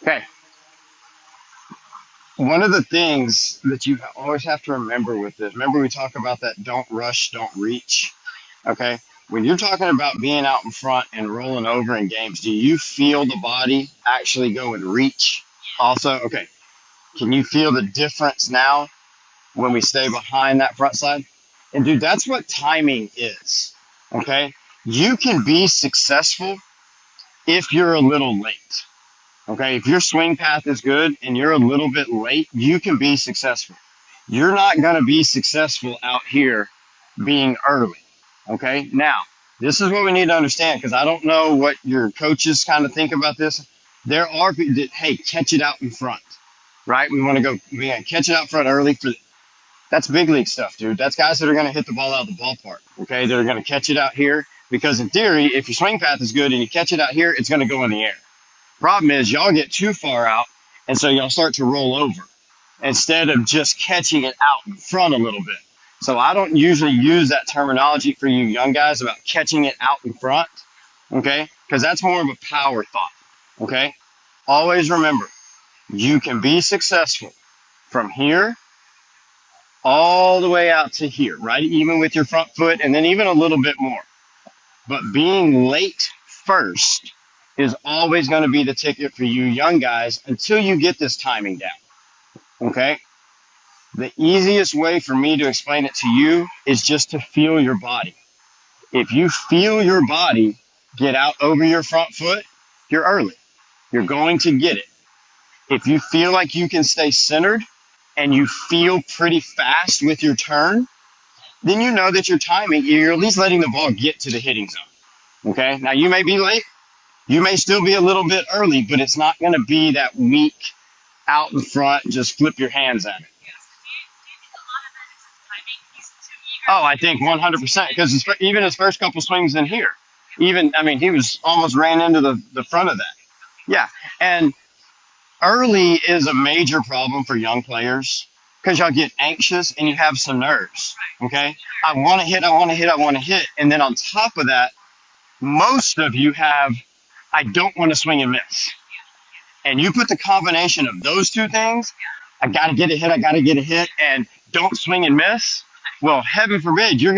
Okay. One of the things that you always have to remember with this, remember we talk about that don't rush, don't reach. Okay. When you're talking about being out in front and rolling over in games, do you feel the body actually go and reach also? Okay. Can you feel the difference now when we stay behind that front side? And dude, that's what timing is. Okay. You can be successful if you're a little late. Okay, if your swing path is good and you're a little bit late, you can be successful. You're not going to be successful out here being early. Okay, now this is what we need to understand because I don't know what your coaches kind of think about this. There are people that, hey, catch it out in front, right? We want to go, we got to catch it out front early. That's big league stuff, dude. That's guys that are going to hit the ball out of the ballpark. Okay, they're going to catch it out here because in theory, if your swing path is good and you catch it out here, it's going to go in the air. Problem is, y'all get too far out, and so y'all start to roll over instead of just catching it out in front a little bit. So I don't usually use that terminology for you young guys about catching it out in front, okay? Because that's more of a power thought, okay? Always remember, you can be successful from here all the way out to here, right? Even with your front foot and then even a little bit more. But being late first is always going to be the ticket for you young guys until you get this timing down. Okay? The easiest way for me to explain it to you is just to feel your body. If you feel your body get out over your front foot, you're early. You're going to get it. If you feel like you can stay centered and you feel pretty fast with your turn, then you know that your timing, you're at least letting the ball get to the hitting zone. Okay? Now you may be late. You may still be a little bit early, but it's not going to be that weak out in front, just flip your hands at it. Oh, I think 100% because even his first couple swings in here, even, I mean, he was almost ran into the front of that. Yeah. And early is a major problem for young players because y'all get anxious and you have some nerves. Okay. I want to hit, I want to hit, I want to hit. And then on top of that, most of you have, I don't want to swing and miss. And you put the combination of those two things, I got to get a hit, I got to get a hit, and don't swing and miss. Well, heaven forbid, you're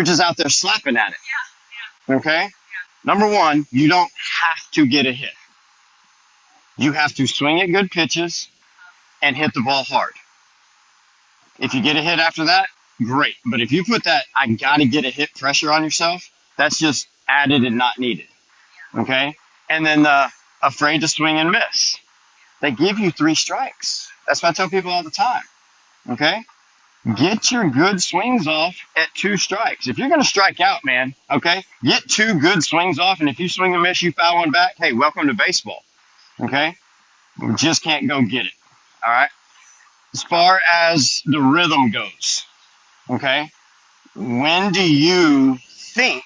just out there slapping at it. Okay? Number one, you don't have to get a hit. You have to swing at good pitches and hit the ball hard. If you get a hit after that, great. But if you put that, I got to get a hit pressure on yourself, that's just added and not needed. Okay? And then afraid to swing and miss. They give you 3 strikes. That's what I tell people all the time. Okay? Get your good swings off at 2 strikes. If you're going to strike out, man, okay, get 2 good swings off. And if you swing and miss, you foul one back. Hey, welcome to baseball. Okay? We just can't go get it. All right? As far as the rhythm goes, okay, when do you think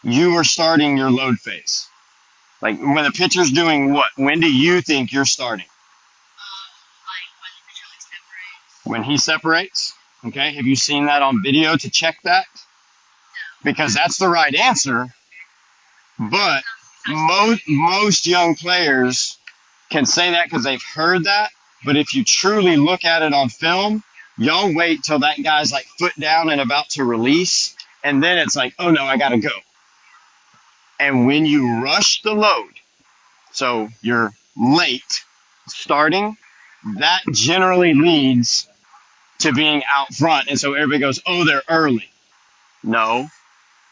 you are starting your load phase? Like when the pitcher's doing what? When do you think you're starting? When he separates? Okay. Have you seen that on video to check that? Because that's the right answer. But most young players can say that because they've heard that. But if you truly look at it on film, y'all wait till that guy's like foot down and about to release. And then it's like, oh no, I got to go. And when you rush the load, so you're late starting, that generally leads to being out front. And so everybody goes, oh, they're early. No,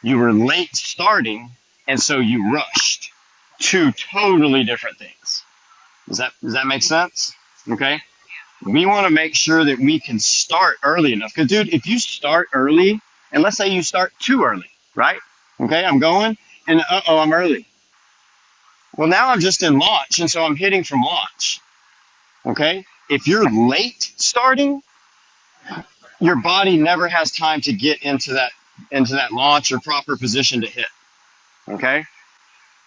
you were late starting, and so you rushed. 2 totally different things. Does that make sense? Okay. We want to make sure that we can start early enough. Because, dude, if you start early, and let's say you start too early, right? Okay, I'm going, and I'm early. Well, now I'm just in launch, and so I'm hitting from launch. Okay? If you're late starting, your body never has time to get into that launch or proper position to hit. Okay?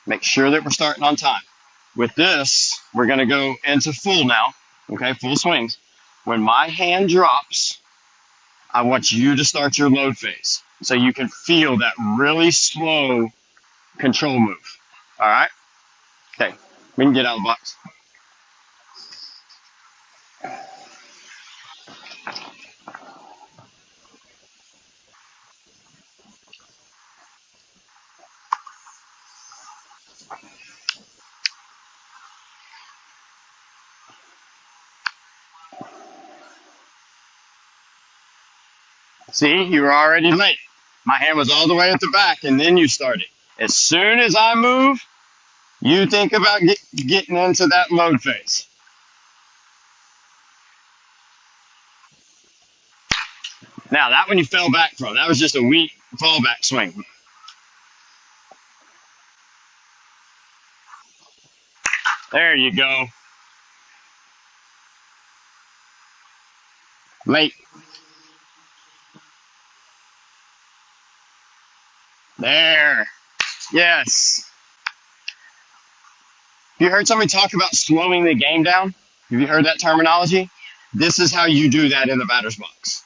Make sure that we're starting on time. With this, we're going to go into full now. Okay, full swings. When my hand drops, I want you to start your load phase so you can feel that really slow control move. All right? Okay, we can get out of the box. See, you were already late. My hand was all the way at the back, and then you started. As soon as I move, you think about getting into that load phase. Now, that one you fell back from. That was just a weak fallback swing. There you go. Late. There. Yes. You heard somebody talk about slowing the game down? Have you heard that terminology? This is how you do that in the batter's box.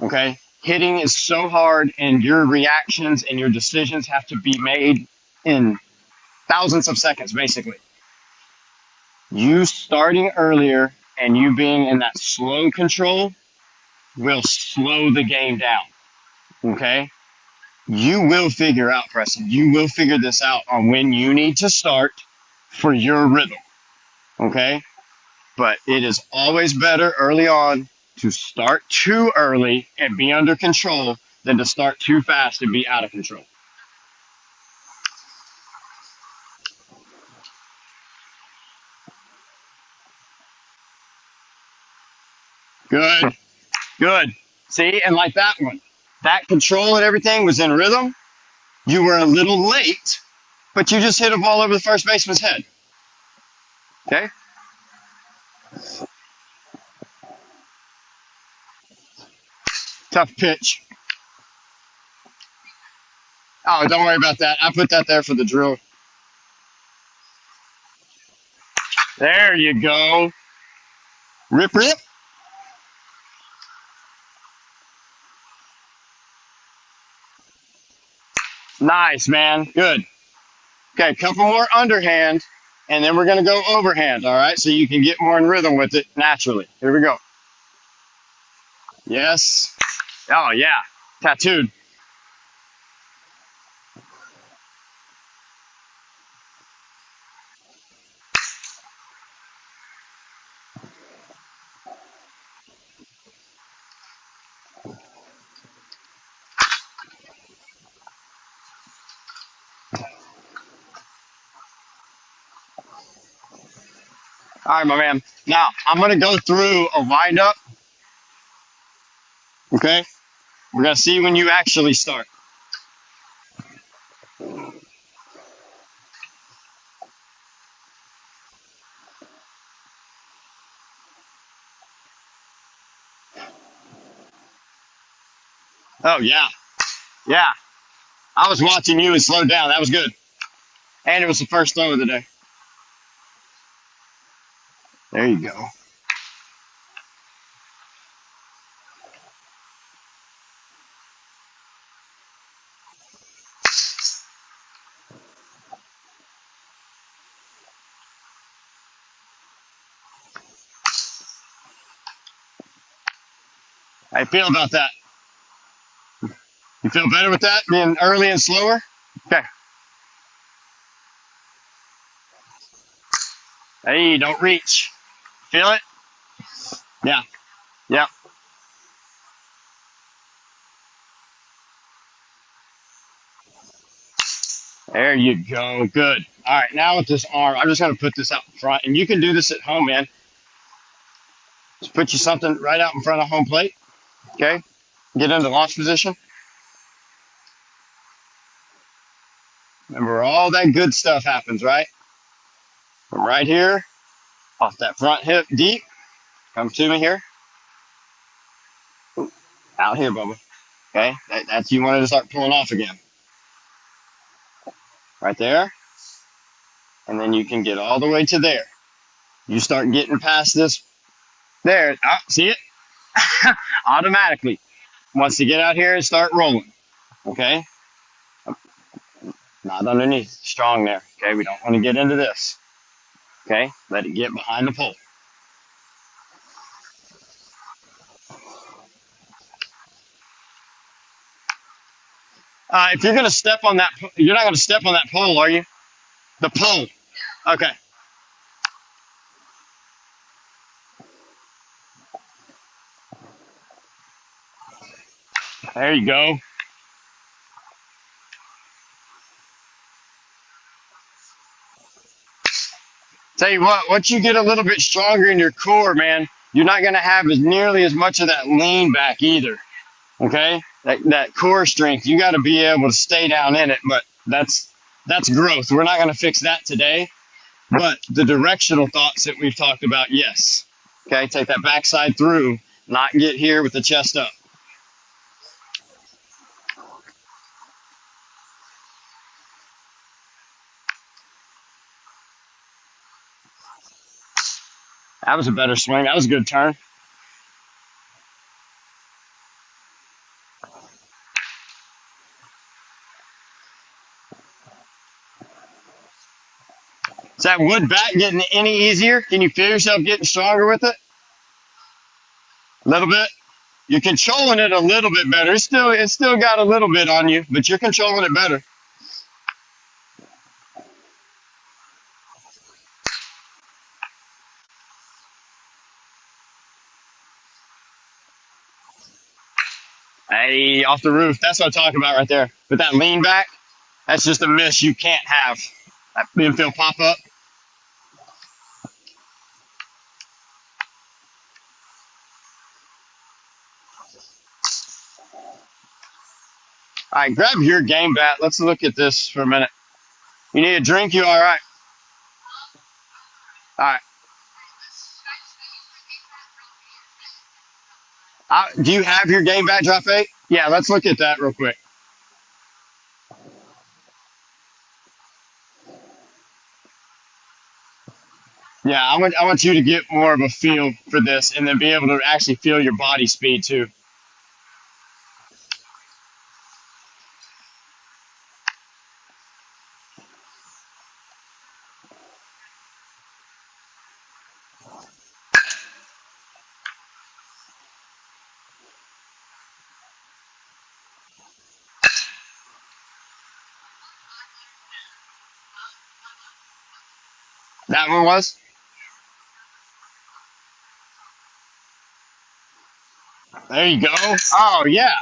Okay? Hitting is so hard, and your reactions and your decisions have to be made in thousands of seconds, basically. You starting earlier and you being in that slow control will slow the game down. Okay? You will figure out, Preston. You will figure this out on when you need to start for your rhythm. Okay? But it is always better early on to start too early and be under control than to start too fast and be out of control. Good. Good. See, and like that one, that control and everything was in rhythm. You were a little late, but you just hit a ball over the first baseman's head. Okay? Tough pitch. Oh, don't worry about that. I put that there for the drill. There you go. Rip, rip. Nice, man. Good. Okay, a couple more underhand, and then we're going to go overhand, all right? So you can get more in rhythm with it naturally. Here we go. Yes. Oh, yeah. Tattooed. All right, my man. Now, I'm going to go through a windup, okay? We're going to see when you actually start. Oh, yeah. Yeah. I was watching you and slowed down. That was good. And it was the first throw of the day. There you go. How you feel about that? You feel better with that, being early and slower? Okay. Hey, don't reach. Feel it? Yeah. Yeah. There you go. Good. All right. Now with this arm, I'm just going to put this out in front. And you can do this at home, man. Just put you something right out in front of home plate. Okay. Get into launch position. Remember, all that good stuff happens, right? From right here, off that front hip deep. Come to me here. Out here, Bubba. Okay, that's you wanted to start pulling off again. Right there, and then you can get all the way to there. You start getting past this there. Oh, see it? Automatically wants to get out here and start rolling. Okay, not underneath, strong there. Okay, we don't want to get into this. Okay, let it get behind the pole. If you're gonna step on that, you're not gonna step on that pole, are you? The pole. Okay, there you go. Tell you what, once you get a little bit stronger in your core, man, you're not gonna have as nearly as much of that lean back either. Okay, that core strength, you got to be able to stay down in it. But that's growth. We're not gonna fix that today. But the directional thoughts that we've talked about, yes. Okay, take that backside through, not get here with the chest up. That was a better swing. That was a good turn. Is that wood bat getting any easier? Can you feel yourself getting stronger with it? A little bit. You're controlling it a little bit better. It's still got a little bit on you, but you're controlling it better. Hey, off the roof. That's what I'm talking about right there. But that lean back, that's just a miss you can't have. That infield pop up. All right, grab your game bat. Let's look at this for a minute. You need a drink? You all right? All right. Do you have your game bat, drop eight? Yeah, let's look at that real quick. Yeah, I want you to get more of a feel for this and then be able to actually feel your body speed too. That one was? There you go. Oh, yeah.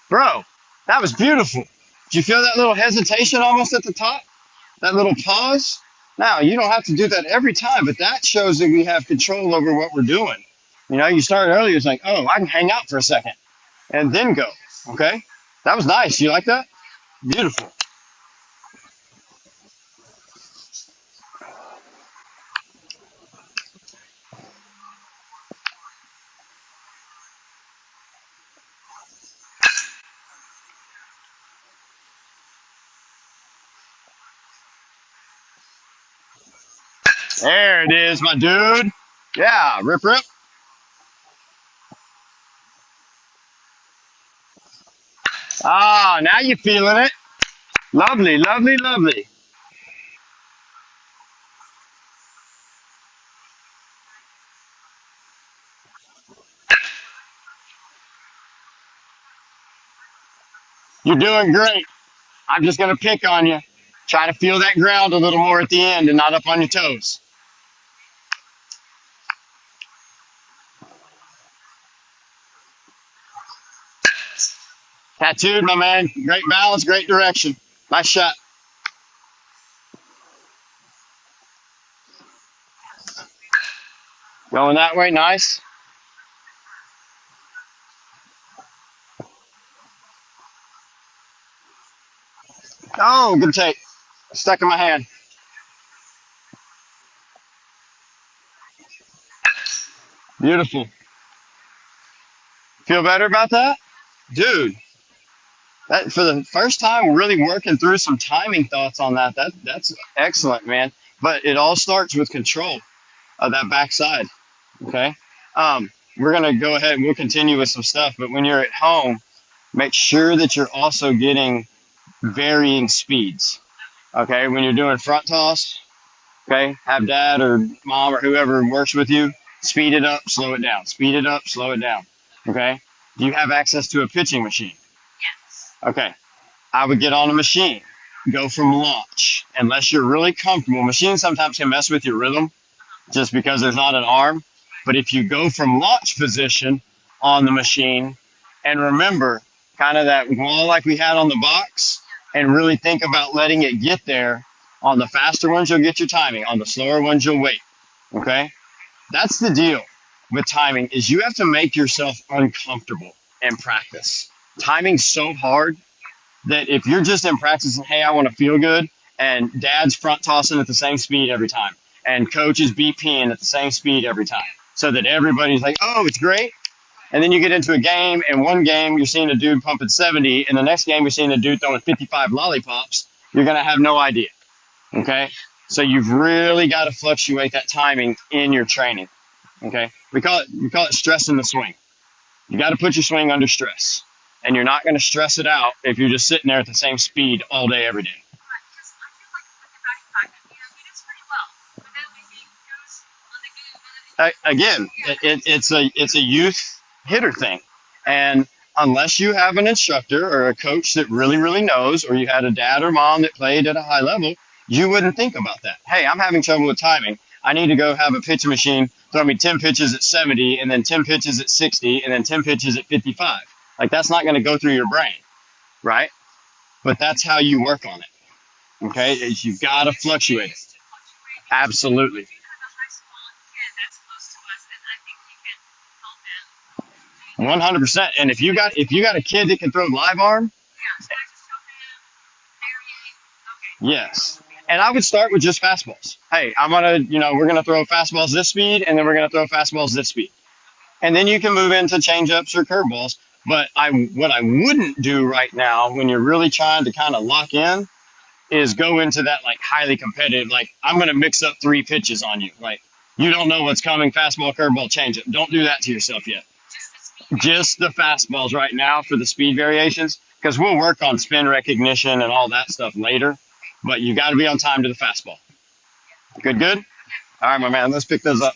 Bro, that was beautiful. Did you feel that little hesitation almost at the top? That little pause? Now, you don't have to do that every time, but that shows that we have control over what we're doing. You know, you started earlier, it's like, oh, I can hang out for a second and then go. Okay? That was nice. You like that? Beautiful. There it is, my dude. Yeah, rip, rip. Ah, now you're feeling it. Lovely, lovely, lovely. You're doing great. I'm just going to pick on you. Try to feel that ground a little more at the end and not up on your toes. Tattooed, my man. Great balance, great direction. Nice shot. Going that way, nice. Oh, good take. Stuck in my hand. Beautiful. Feel better about that? dude, that for the first time, really working through some timing thoughts on that. That's excellent, man. But it all starts with control of that backside. Okay. We're gonna go ahead and we'll continue with some stuff. But when you're at home, make sure that you're also getting varying speeds. Okay. When you're doing front toss, okay, have dad or mom or whoever works with you speed it up, slow it down. Speed it up, slow it down. Okay. Do you have access to a pitching machine? Okay. I would get on a machine, go from launch, unless you're really comfortable. Machines sometimes can mess with your rhythm just because there's not an arm. But if you go from launch position on the machine and remember kind of that wall like we had on the box and really think about letting it get there, on the faster ones, you'll get your timing. On the slower ones, you'll wait. Okay? That's the deal with timing is you have to make yourself uncomfortable in practice. Timing's so hard that if you're just in practice and hey, I want to feel good, and dad's front tossing at the same speed every time, and coach is BPing at the same speed every time, so that everybody's like, oh, it's great. And then you get into a game, and one game you're seeing a dude pumping 70, and the next game you're seeing a dude throwing 55 lollipops. You're gonna have no idea. Okay, so you've really got to fluctuate that timing in your training. Okay, we call it stress in the swing. You got to put your swing under stress. And you're not going to stress it out if you're just sitting there at the same speed all day, every day. Again, it's a youth hitter thing. And unless you have an instructor or a coach that really knows, or you had a dad or mom that played at a high level, you wouldn't think about that. Hey, I'm having trouble with timing. I need to go have a pitching machine throw me 10 pitches at 70 and then 10 pitches at 60 and then 10 pitches at 55. Like that's not going to go through your brain, right? But that's how you work on it. Okay, is you've got to fluctuate it. Absolutely. 100%. And if you got a kid that can throw live arm, yes. And I would start with just fastballs. Hey, we're gonna throw fastballs this speed, and then we're gonna throw fastballs this speed, and then you can move into changeups or curveballs. But what I wouldn't do right now, when you're really trying to kind of lock in, is go into that like highly competitive. Like I'm gonna mix up 3 pitches on you. Like you don't know what's coming. Fastball, curveball, changeup. Don't do that to yourself yet. Just the fastballs right now for the speed variations, because we'll work on spin recognition and all that stuff later. But you got to be on time to the fastball. Good, good. All right, my man. Let's pick those up.